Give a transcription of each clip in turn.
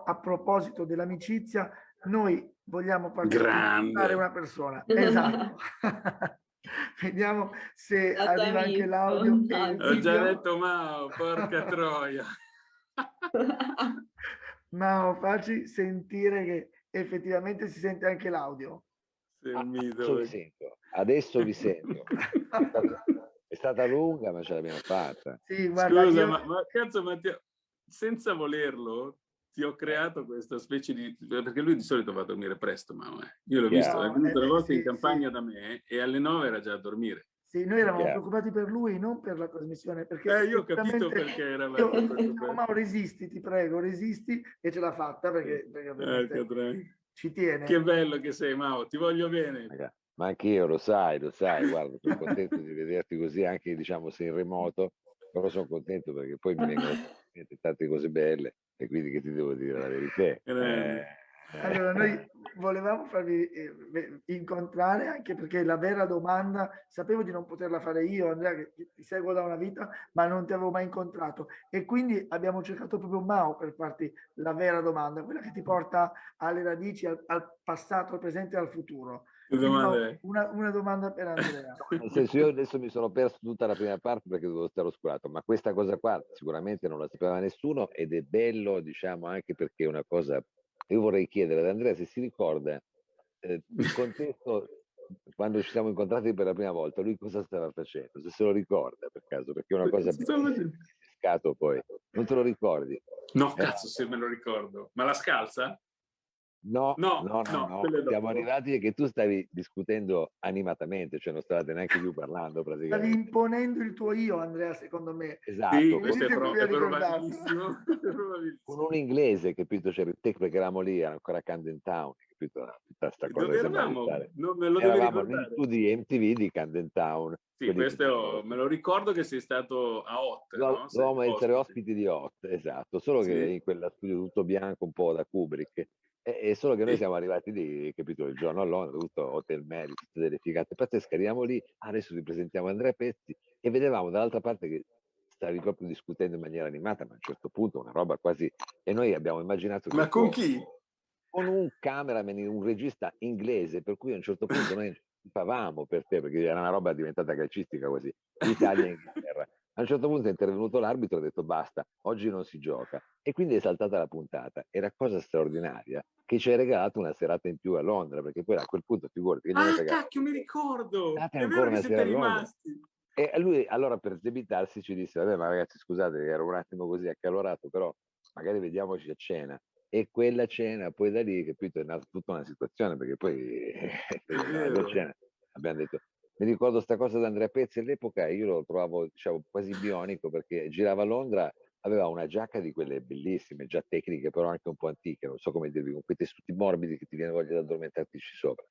Però a proposito dell'amicizia, noi vogliamo farci fare Grande. una persona. Esatto. Vediamo se Dato arriva anche amico, l'audio e il Ho già video. detto Mao, porca troia. Ma facci sentire che effettivamente si sente anche l'audio. Sei un mito. Adesso vi sento. Adesso vi sento. È stata lunga, ma ce l'abbiamo fatta. Sì, guarda, Scusa, io... ma cazzo, senza volerlo ti ho creato questa specie di... Perché lui di solito va a dormire presto, ma io l'ho visto, è venuto una volta sì, in campagna sì. da me e alle 9 era già a dormire. Sì, noi eravamo Chiaro. preoccupati per lui, non per la trasmissione, perché Io ho capito perché eravate preoccupati. Mauro, resisti, ti prego, resisti, e ce l'ha fatta perché ovviamente ci tiene. Che bello che sei, Mao, ti voglio bene. Ma anch'io, lo sai, guarda, sono contento di vederti così, anche diciamo se in remoto, però sono contento perché poi mi vengono tante cose belle e quindi che ti devo dire la verità. Allora, noi volevamo farvi incontrare anche perché la vera domanda, sapevo di non poterla fare io, Andrea, che ti seguo da una vita, ma non ti avevo mai incontrato. E quindi abbiamo cercato proprio Mao per farti la vera domanda, quella che ti porta alle radici, al passato, al presente e al futuro. Una domanda per Andrea. Nel senso, io adesso mi sono perso tutta la prima parte perché dovevo stare oscurato, ma questa cosa qua sicuramente non la sapeva nessuno ed è bello, diciamo, anche perché è una cosa. Io vorrei chiedere ad Andrea se si ricorda il contesto quando ci siamo incontrati per la prima volta, lui cosa stava facendo, se lo ricorda per caso, perché è una cosa pescato poi. Non te lo ricordi? No, cazzo, se me lo ricordo. Ma la scalza? No, siamo arrivati che tu stavi discutendo animatamente, cioè non stavate neanche più parlando praticamente. Stavi imponendo il tuo io, Andrea, secondo me. Esatto. Sì, questo è probabilissimo. Con un inglese, capito? C'era il tech perché eravamo lì, era ancora Camden Town, capito? Tutta sta cosa. Dove eravamo? Non me lo devi eravamo ricordare. nel studio MTV di Camden Town. Sì, questo me lo ricordo che sei stato a Hot, no? Dovevamo essere ospiti di Hot, esatto, solo che in quella studio tutto bianco, un po' da Kubrick. E solo che noi siamo arrivati lì, capito, il giorno a Londra, tutto Hotel Mary, tutte delle figate pazzesche, arriviamo lì, adesso ti presentiamo Andrea Pezzi e vedevamo dall'altra parte che stavi proprio discutendo in maniera animata, ma a un certo punto una roba quasi... E noi abbiamo immaginato che... Ma con chi? Con un cameraman, un regista inglese, per cui a un certo punto noi tifavamo per te, perché era una roba diventata calcistica quasi, Italia e Inghilterra. A un certo punto è intervenuto l'arbitro e ha detto basta, oggi non si gioca. E quindi è saltata la puntata. Era cosa straordinaria che ci hai regalato una serata in più a Londra, perché poi a quel punto figurati che cacchio, mi ricordo! State È ancora vero che una siete sera a Londra. rimasti. E lui allora per sdebitarsi ci disse, vabbè ma ragazzi scusate, ero un attimo così accalorato, però magari vediamoci a cena. E quella cena, poi da lì, capito, è nata tutta una situazione, perché poi la cena abbiamo detto, mi ricordo sta cosa da Andrea Pezzi all'epoca, io lo trovavo, diciamo, quasi bionico, perché girava a Londra, aveva una giacca di quelle bellissime, già tecniche, però anche un po' antiche, non so come dirvi, con quei tessuti morbidi che ti viene voglia di addormentartici sopra.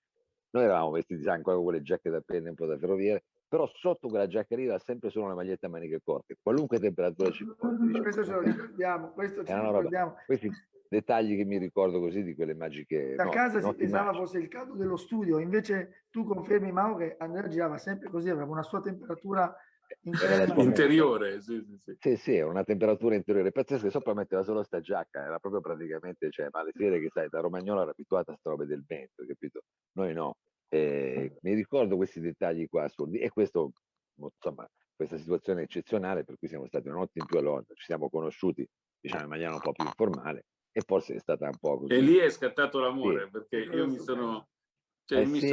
Noi eravamo vestiti, sai, ancora con quelle giacche da pelle, un po' da ferroviere, però sotto quella giacca lì era sempre solo una maglietta a maniche corte, qualunque temperatura ci fosse. Questo ce lo ricordiamo, Questi dettagli che mi ricordo così di quelle magiche da casa si notti pensava magiche. fosse il caldo dello studio, invece tu confermi, Mao, che Andrea girava sempre così, aveva una sua temperatura interiore. Sì, era una temperatura interiore pazzesca, sopra metteva solo sta giacca, era proprio praticamente, cioè, ma le sere che sai, da romagnolo era abituata a sta robe del vento, capito? Noi no. Mi ricordo questi dettagli qua assurdi e questo, insomma, questa situazione eccezionale per cui siamo stati una notte in più a Londra, ci siamo conosciuti, diciamo, in maniera un po' più informale e forse è stata un po' così. E lì è scattato l'amore, sì. perché io mi sono sì.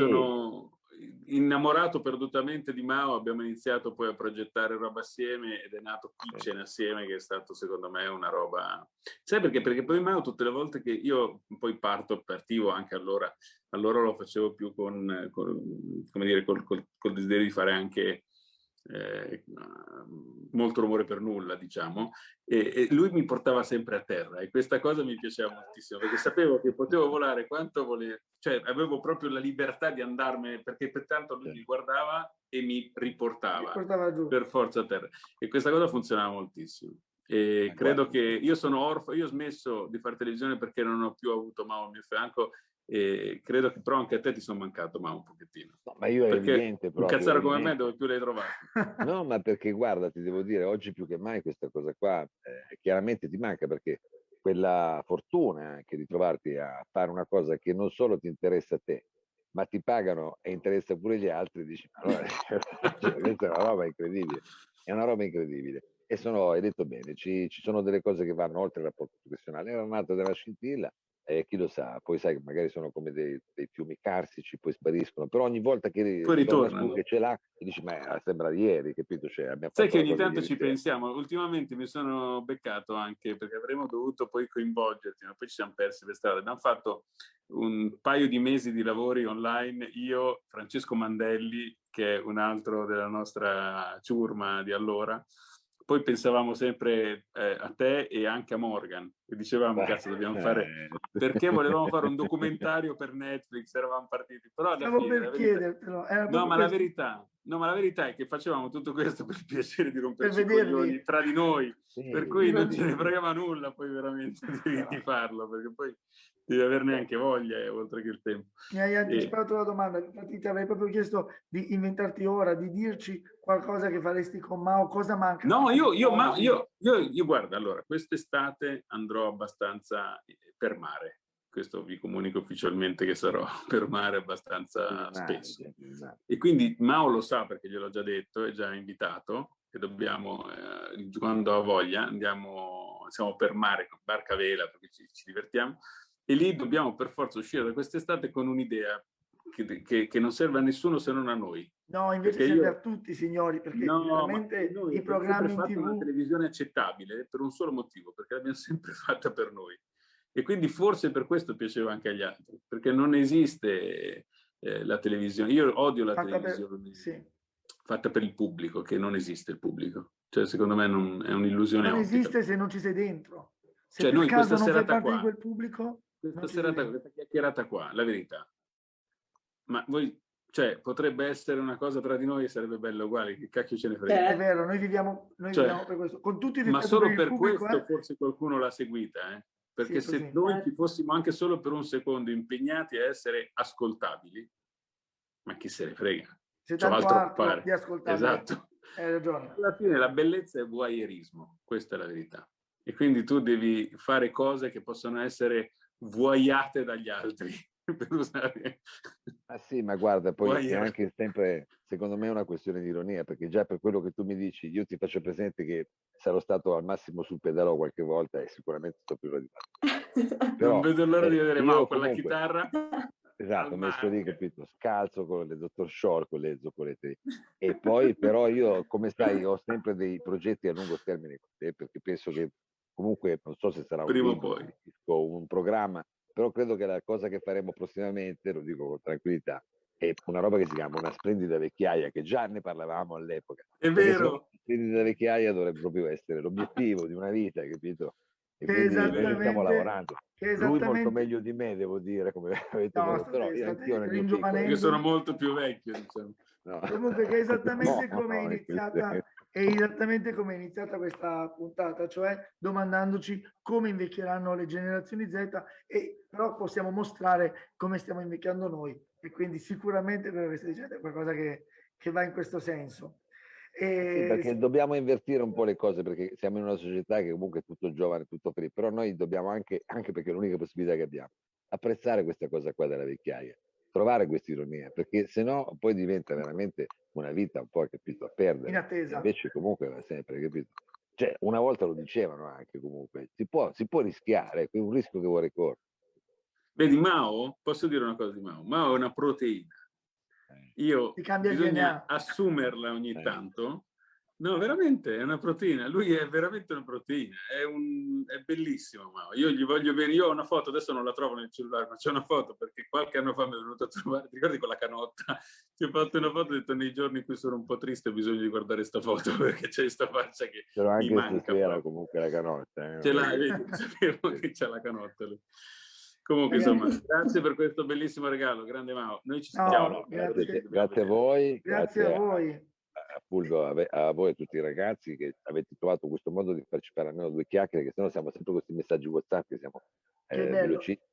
innamorato perdutamente di Mao, abbiamo iniziato poi a progettare roba assieme ed è nato Kitchen assieme, che è stato secondo me una roba... Sai perché? Perché poi Mao tutte le volte che io poi partivo anche allora lo facevo più con come dire, col desiderio di fare anche molto rumore per nulla, diciamo, e lui mi portava sempre a terra e questa cosa mi piaceva moltissimo perché sapevo che potevo volare quanto volevo, cioè avevo proprio la libertà di andarmene, perché pertanto lui mi guardava e mi riportava per forza a terra e questa cosa funzionava moltissimo. E credo che io sono orfano, io ho smesso di fare televisione perché non ho più avuto Mao al mio fianco e credo che però anche a te ti sono mancato, ma un pochettino. No, ma io è perché evidente proprio. Un cazzaro come me dove più l'hai trovato? No, ma perché guarda, ti devo dire, oggi più che mai questa cosa qua chiaramente ti manca perché quella fortuna anche di trovarti a fare una cosa che non solo ti interessa a te, ma ti pagano e interessa pure gli altri, dici, ma allora, cioè, questa è una roba incredibile, è una roba incredibile. E hai detto bene, ci sono delle cose che vanno oltre il rapporto professionale. Era nato dalla scintilla, e chi lo sa, poi sai che magari sono come dei fiumi carsici, poi spariscono, però ogni volta che Poi torna tu ritornano. che ce l'ha, e dici, ma sembra di ieri, capito? Cioè, abbiamo Sai fatto che la ogni cosa tanto ieri ci sera. pensiamo, ultimamente mi sono beccato anche perché avremmo dovuto poi coinvolgerti, ma poi ci siamo persi per strada. Abbiamo fatto un paio di mesi di lavori online, io, Francesco Mandelli, che è un altro della nostra ciurma di allora, poi pensavamo sempre a te e anche a Morgan, e dicevamo, cazzo, dobbiamo fare, perché volevamo fare un documentario per Netflix, eravamo partiti, però alla Stavo fine per la verità... chiedertelo, era No, proprio ma la questo, verità, no, ma la verità è che facevamo tutto questo per il piacere di per romperci i coglioni vedervi. tra di noi, per Sì, cui non sì, ce ne sì. fregava nulla poi veramente di No. farlo, perché poi devi averne anche voglia, oltre che il tempo. Mi hai E- anticipato la domanda, infatti ti avrei proprio chiesto di inventarti ora, di dirci qualcosa che faresti con Mao, cosa manca No, oggi. io guarda, allora, quest'estate andrò abbastanza per mare. Questo vi comunico ufficialmente che sarò per mare abbastanza spesso. E quindi Mao lo sa perché gliel'ho già detto, è già invitato, e dobbiamo, quando ha voglia, siamo per mare con barca a vela perché ci divertiamo, e lì dobbiamo per forza uscire da quest'estate con un'idea che non serve a nessuno se non a noi. No, invece Perché serve io a tutti, signori, perché No, ma veramente noi i abbiamo sempre programmi in fatto una TV, televisione accettabile per un solo motivo, perché l'abbiamo sempre fatta per noi. E quindi forse per questo piaceva anche agli altri, perché non esiste la televisione. Io odio la fatta per... televisione Sì. fatta per il pubblico, che non esiste il pubblico. Cioè, secondo me è un'illusione Non ottica. esiste se non ci sei dentro. Se Cioè, per noi caso questa non fai serata parte di qua, quel pubblico, non questa ci sei serata, dentro. questa chiacchierata qua, la verità, ma voi, cioè, potrebbe essere una cosa tra di noi e sarebbe bello uguale, che cacchio ce ne frega. È vero, noi Cioè, viviamo per questo. Con tutto il ma rispetto per solo il per pubblico, questo forse qualcuno l'ha seguita, sì, perché è se così. noi ci fossimo anche solo per un secondo impegnati a essere ascoltabili, ma chi se ne frega, C'è c'ho tanto altro da altro di fare. ascoltabile. Esatto. Hai ragione. Alla fine la bellezza è voyeurismo, questa è la verità. E quindi tu devi fare cose che possono essere voyate dagli altri, per usare... Ah sì, ma guarda, poi è Voyeur. anche sempre, secondo me, una questione di ironia, perché già per quello che tu mi dici, io ti faccio presente che sarò stato al massimo sul pedalò qualche volta e sicuramente sto più radicato. Non Però vedo l'ora di vedere io Mao con la comunque, chitarra esatto, al messo lì, mare. capito, scalzo con le dottor Shore, con le zoccolette lì. E poi però io, come sai, ho sempre dei progetti a lungo termine con te, perché penso che comunque, non so se sarà un Prima o libro, poi. un disco, un programma, però credo che la cosa che faremo prossimamente, lo dico con tranquillità, è una roba che si chiama Una splendida vecchiaia, che già ne parlavamo all'epoca, È perché secondo me vero, una splendida vecchiaia dovrebbe proprio essere l'obiettivo di una vita, capito? E Che è quindi noi ci stiamo esattamente, lavorando. che è Lui molto esattamente, meglio di me, devo dire, come avete no, modo, però anch'io state nel mio piccolo. io sono ringiovanendo. molto più vecchio, diciamo. No, Comunque che è esattamente no, come è esattamente come è iniziata questa puntata, cioè domandandoci come invecchieranno le generazioni Z e però possiamo mostrare come stiamo invecchiando noi e quindi sicuramente quello che stai dicendo è qualcosa che va in questo senso. sì, E, perché dobbiamo invertire un po' le cose, perché siamo in una società che comunque è tutto giovane, tutto felice, però noi dobbiamo anche perché è l'unica possibilità che abbiamo, apprezzare questa cosa qua della vecchiaia, trovare questa ironia, perché se no poi diventa veramente una vita un po', capito, a in perdere, e attesa. invece comunque va sempre, capito? Cioè, una volta lo dicevano anche comunque, si può rischiare, è un rischio che vuole correre. Vedi, Mao, posso dire una cosa di Mao? Mao è una proteina. Si Io cambia il bisogna DNA. assumerla ogni Eh. tanto. No, veramente è una proteina. Lui è veramente una proteina. È bellissimo, Mao. Io gli voglio bene. Io ho una foto, adesso non la trovo nel cellulare, ma c'è una foto perché qualche anno fa mi è venuto a trovare. Ti ricordi con la canotta? Ti ho fatto una foto e ho detto nei giorni in cui sono un po' triste ho bisogno di guardare questa foto perché c'è questa faccia che Però mi anche manca stasera proprio. comunque la canotta, Ce non è l'hai, che... vedi, sapevo che c'è la canotta lì. Comunque, insomma, Ragazzi, grazie per questo bellissimo regalo, grande Mao. Noi ci No, sentiamo, no, no, perché grazie, grazie, dobbiamo grazie a vedere. voi, grazie a grazie voi. a Fulvio, a voi e a tutti i ragazzi che avete trovato questo modo di farci fare almeno due chiacchiere, che sennò siamo sempre con questi messaggi WhatsApp che siamo Che bello. velocissimi.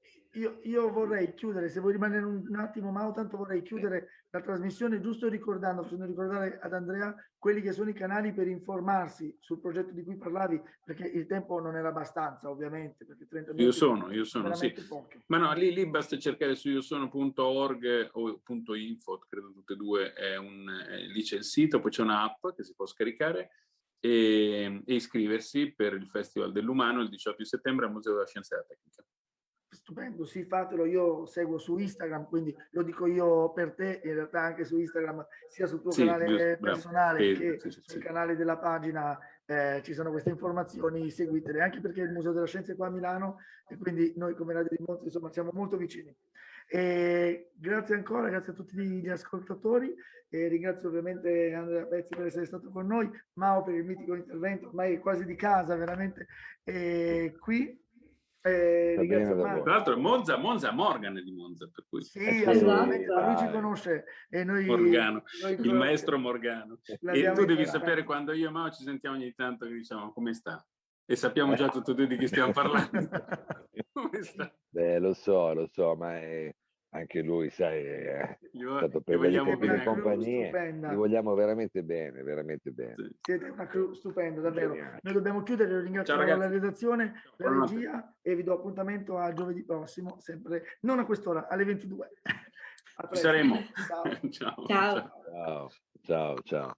io vorrei chiudere, se vuoi rimanere un attimo, Mao, tanto vorrei chiudere la trasmissione giusto facendo ricordare ad Andrea quelli che sono i canali per informarsi sul progetto di cui parlavi, perché il tempo non era abbastanza, ovviamente, perché 30 minuti sono sì. veramente pochi. Ma no, lì basta cercare su iosono.org o .info, credo tutte e due, lì c'è il sito, poi c'è un'app che si può scaricare e iscriversi per il Festival dell'Umano il 18 di settembre al Museo della Scienza e della Tecnica. Stupendo, sì, fatelo, io seguo su Instagram, quindi lo dico io per te, in realtà anche su Instagram, sia sul tuo canale giusto, personale che sì, sul canale della pagina ci sono queste informazioni, seguitele, anche perché il Museo della Scienza è qua a Milano e quindi noi come Radio di Monza insomma siamo molto vicini. E grazie ancora, grazie a tutti gli ascoltatori e ringrazio ovviamente Andrea Pezzi per essere stato con noi, Mao per il mitico intervento, ormai quasi di casa veramente qui. Ringrazio Tra Marco. l'altro Monza Morgan è di Monza, per cui Sì, sì, assolutamente, ma lui ci dai. conosce e noi Morgano, noi il maestro Morgano. E l'abbiamo tu devi imparato. sapere, quando io e Mao ci sentiamo ogni tanto che diciamo come sta, e sappiamo già tutti e due di chi stiamo parlando. Come sta? Lo so, ma anche lui, sai, è stato per delle vogliamo piccole bene. compagnie. Stupenda. Gli vogliamo veramente bene, veramente bene. Sì. Siete una crew stupenda, davvero. Geniale. Noi dobbiamo chiudere, io ringrazio Ciao, ragazzi. la redazione, la Buonanotte. regia e vi do appuntamento a giovedì prossimo, sempre non a quest'ora, alle 22. A Ci presto. saremo. Ciao. Ciao. Ciao. Ciao.